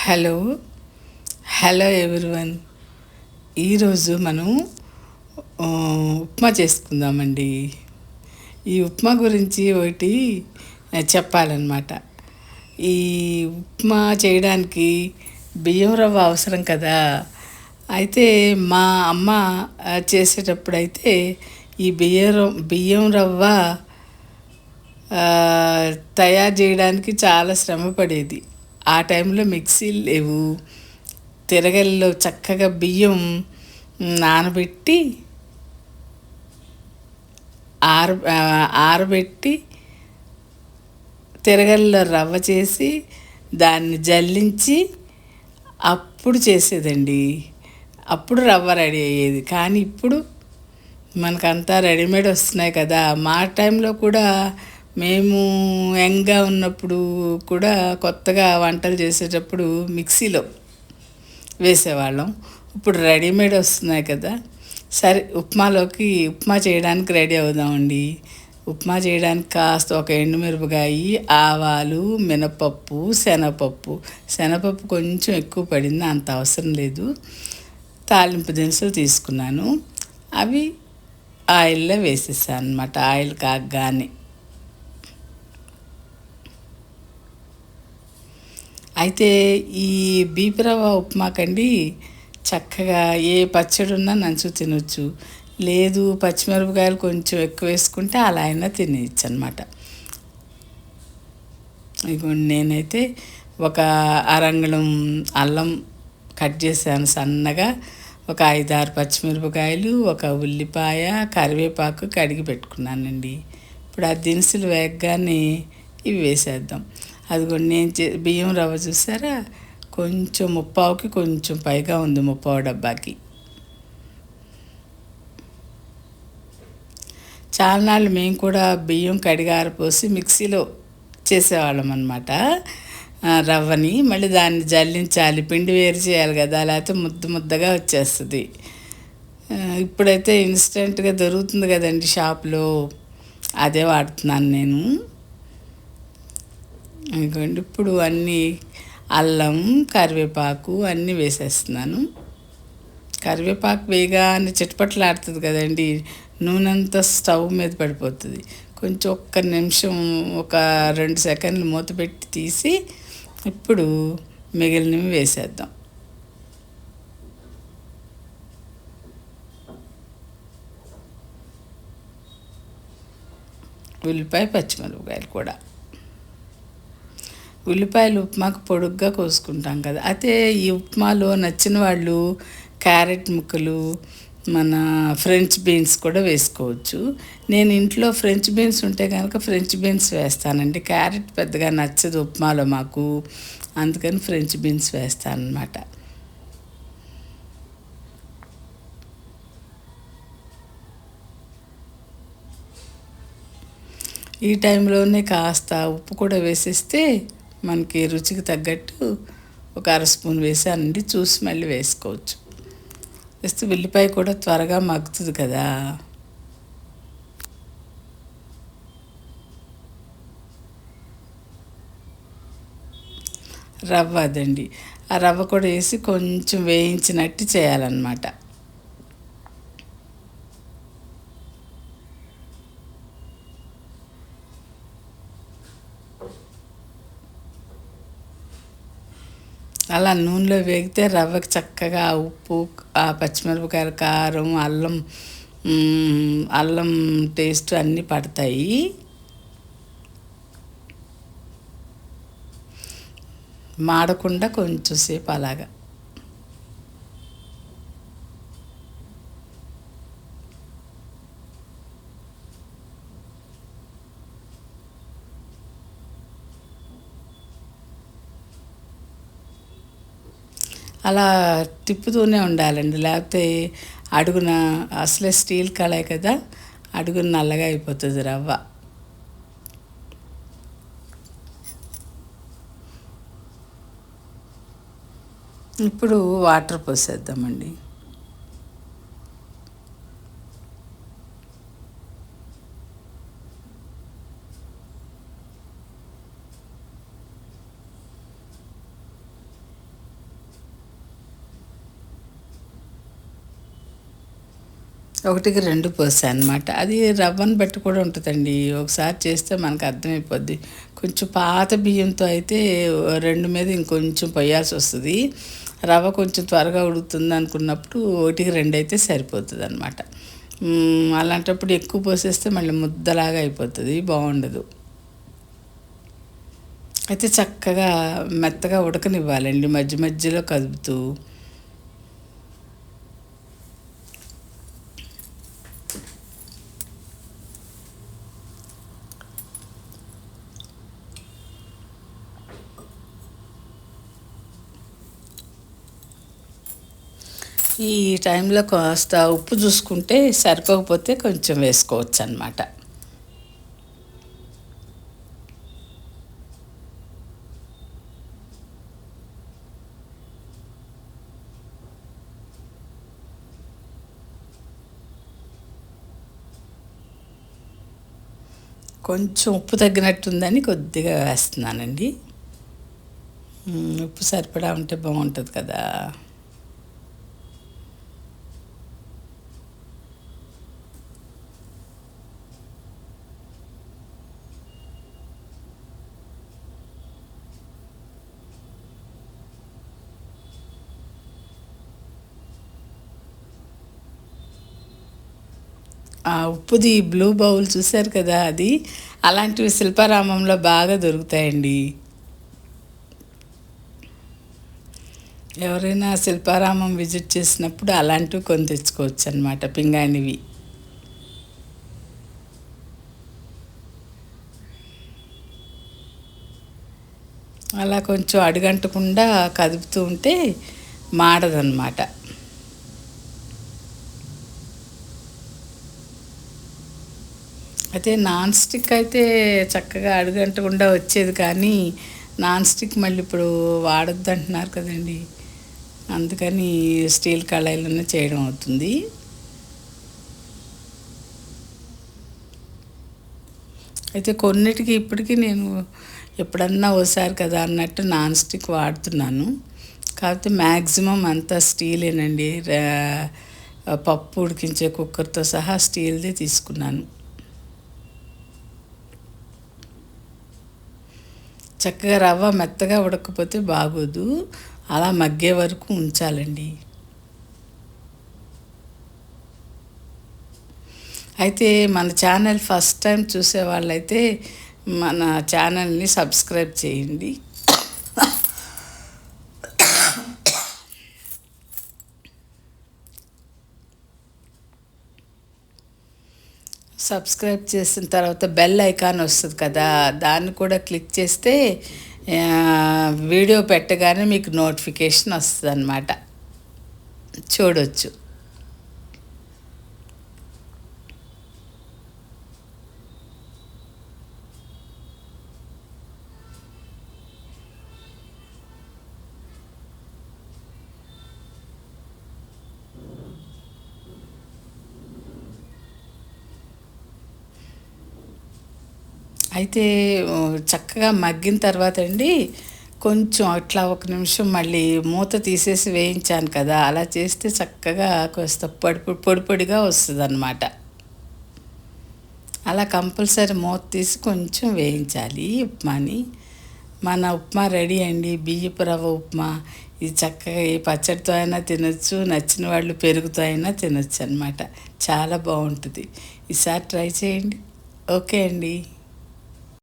Hello hello everyone. ఈరోజు మనం ఉప్మా చేసుకుందామండి. ఈ ఉప్మా గురించి ఒకటి చెప్పాలన్నమాట. ఈ ఉప్మా చేయడానికి బియ్యం రవ్వ అవసరం కదా. అయితే మా అమ్మ చేసేటప్పుడు అయితే ఈ బియ్యం రవ్వ ఆ, తయారు చేయడానికి చాలా శ్రమ పడేది. ఆ టైంలో మిక్సీలు లేవు. తిరగలిలో చక్కగా బియ్యం నానబెట్టి ఆర ఆరబెట్టి తిరగలిలో రవ్వ చేసి దాన్ని జల్లించి అప్పుడు చేసేదండి. అప్పుడు రవ్వ రెడీ అయ్యేది. కానీ ఇప్పుడు మనకంతా రెడీమేడ్ వస్తున్నాయి కదా. మా టైంలో కూడా మేము యంగ్గా ఉన్నప్పుడు కూడా కొత్తగా వంటలు చేసేటప్పుడు మిక్సీలో వేసేవాళ్ళం. ఇప్పుడు రెడీమేడ్ వస్తున్నాయి కదా. సరే, ఉప్మా చేయడానికి రెడీ అవుదామండి. ఉప్మా చేయడానికి కాస్త ఒక ఎండుమిరపకాయ, ఆవాలు, మినపప్పు, శనగపప్పు కొంచెం ఎక్కువ పడింది, అంత అవసరం లేదు. తాలింపు దినుసులు తీసుకున్నాను. అవి ఆయిల్లో వేసేసాను అనమాట. ఆయిల్ కాగగానే అయితే ఈ బీపిరవ్వ ఉప్మాకండి చక్కగా ఏ పచ్చడి ఉన్నా నంచు తినొచ్చు. లేదు, పచ్చిమిరపకాయలు కొంచెం ఎక్కువ వేసుకుంటే అలా అయినా తినేయచ్చు అనమాట. ఇదిగోండి, నేనైతే ఒక అరంగుళం అల్లం కట్ చేశాను సన్నగా. ఒక 5-6 పచ్చిమిరపకాయలు, ఒక ఉల్లిపాయ, కరివేపాకు కడిగి పెట్టుకున్నానండి. ఇప్పుడు ఆ దినుసులు వేగగానే ఇవి వేసేద్దాం. అదిగోండి, నేను బియ్యం రవ్వ చూసారా, కొంచెం ముప్పావుకి కొంచెం పైగా ఉంది, ముప్పావు డబ్బాకి. చాలా నాళ్ళు మేము కూడా బియ్యం కడిగి ఆరపోసి మిక్సీలో చేసేవాళ్ళం అనమాట. రవ్వని మళ్ళీ దాన్ని జల్లించాలి, పిండి వేరు చేయాలి కదా, లేకపోతే ముద్దగా వచ్చేస్తుంది. ఇప్పుడైతే ఇన్స్టెంట్గా దొరుకుతుంది కదండి షాప్లో, అదే వాడుతున్నాను నేను. ఇదిగోండి, ఇప్పుడు అన్నీ అల్లం, కరివేపాకు అన్నీ వేసేస్తున్నాను. కరివేపాకు వేగానే చిటపట్లాడుతుంది కదండి, నూనె అంతా స్టవ్ మీద పడిపోతుంది. కొంచెం ఒక్క నిమిషం, ఒక 2 సెకండ్లు మూత పెట్టి తీసి ఇప్పుడు మిగిలినవి వేసేద్దాం. ఉల్లిపాయ, పచ్చిమిరపకాయలు కూడా. ఉల్లిపాయలు ఉప్మాకు పొడుగ్గా కోసుకుంటాం కదా. అయితే ఈ ఉప్మాలో నచ్చిన వాళ్ళు క్యారెట్ ముక్కలు, మన ఫ్రెంచ్ బీన్స్ కూడా వేసుకోవచ్చు. నేను ఇంట్లో ఫ్రెంచ్ బీన్స్ ఉంటే కనుక ఫ్రెంచ్ బీన్స్ వేస్తానండి. క్యారెట్ పెద్దగా నచ్చదు ఉప్మాలో మాకు, అందుకని ఫ్రెంచ్ బీన్స్ వేస్తానన్నమాట. ఈ టైంలోనే కాస్త ఉప్పు కూడా వేసేస్తే మనకి రుచికి తగ్గట్టు ఒక 1/2 స్పూన్ వేసానండి. చూసి మళ్ళీ వేసుకోవచ్చు. వేస్తే ఉల్లిపాయ కూడా త్వరగా మగ్గుతుంది కదా. రవ్వ అదండి, ఆ రవ్వ కూడా వేసి కొంచెం వేయించినట్టు చేయాలన్నమాట. అలా నూనెలో వేగితే రవ్వకి చక్కగా ఉప్పు, ఆ పచ్చిమిరపకాయల కారం, అల్లం టేస్ట్ అన్నీ పడతాయి. మాడకుండా కొంచెం సేపు అలాగా. అలా తిప్పుతూనే ఉండాలండి, లేకపోతే అడుగున అసలే స్టీల్ కళాయి కదా, అడుగున నల్లగా అయిపోతుంది రవ్వ. ఇప్పుడు వాటర్ పోసేద్దామండి. ఒకటికి రెండు పోసాను అనమాట. అది రవ్వను బట్టి కూడా ఉంటుందండి. ఒకసారి చేస్తే మనకు అర్థమైపోద్ది. కొంచెం పాత బియ్యంతో అయితే 2 మీద ఇంకొంచెం పొయ్యాల్సి వస్తుంది. రవ్వ కొంచెం త్వరగా ఉడుకుతుంది అనుకున్నప్పుడు ఒకటికి 2 అయితే సరిపోతుంది అనమాట. అలాంటప్పుడు ఎక్కువ పోసేస్తే మళ్ళీ ముద్దలాగా అయిపోతుంది, బాగుండదు. అయితే చక్కగా మెత్తగా ఉడకనివ్వాలండి, మధ్య మధ్యలో కదుపుతూ. ఈ టైంలో కాస్త ఉప్పు చూసుకుంటే సరిపోకపోతే కొంచెం వేసుకోవచ్చు అన్నమాట. కొంచెం ఉప్పు తగ్గినట్టుందని కొద్దిగా వేస్తున్నానండి. ఉప్పు సరిపడా ఉంటే బాగుంటుంది కదా. ఆ ఉప్పుది బ్లూ బౌల్ చూశారు కదా, అది అలాంటివి శిల్పారామంలో బాగా దొరుకుతాయండి. ఎవరైనా శిల్పారామం విజిట్ చేసినప్పుడు అలాంటివి కొని తెచ్చుకోవచ్చు అనమాట, పింగాణివి. అలా కొంచెం అడుగంటకుండా కదుపుతూ ఉంటే మాడదన్నమాట. అయితే నాన్ స్టిక్ అయితే చక్కగా అడుగంటకుండా వచ్చేది, కానీ నాన్ స్టిక్ మళ్ళీ ఇప్పుడు వాడొద్దు అంటున్నారు కదండి. అందుకని స్టీల్ కళాయిలోనే చేయడం అవుతుంది. అయితే కొన్నిటికి ఇప్పటికీ నేను ఎప్పుడన్నా ఓసారి కదా అన్నట్టు నాన్ స్టిక్ వాడుతున్నాను. కాకపోతే మ్యాక్సిమం అంతా స్టీలేనండి. పప్పు ఉడికించే కుక్కర్తో సహా స్టీల్దే తీసుకున్నాను. చక్కగా రవ్వ మెత్తగా ఉడకపోతే బాగోదు, అలా మగ్గే వరకు ఉంచాలండి. అయితే మన ఛానల్ ఫస్ట్ టైం చూసే వాళ్ళైతే మన ఛానల్ని సబ్స్క్రైబ్ చేయండి. సబ్స్క్రైబ్ చేసిన తర్వాత బెల్ ఐకాన్ వస్తుంది కదా, దాన్ని కూడా క్లిక్ చేస్తే వీడియో పెట్టగానే మీకు నోటిఫికేషన్ వస్తుంది అన్నమాట, చూడొచ్చు. అయితే చక్కగా మగ్గిన తర్వాత అండి, కొంచెం అట్లా ఒక నిమిషం మళ్ళీ మూత తీసేసి వేయించాను కదా, అలా చేస్తే చక్కగా కాస్త పొడి పొడిగా వస్తుంది అన్నమాట. అలా కంపల్సరీ మూత తీసి కొంచెం వేయించాలి ఉప్మాని. మన ఉప్మా రెడీ అండి, బియ్యపు రవ్వ ఉప్మా. ఇది చక్కగా ఏ పచ్చడితో అయినా తినొచ్చు, నచ్చిన వాళ్ళు పెరుగుతో అయినా తినొచ్చు అనమాట. చాలా బాగుంటుంది. ఈసారి ట్రై చేయండి. ఓకే అండి.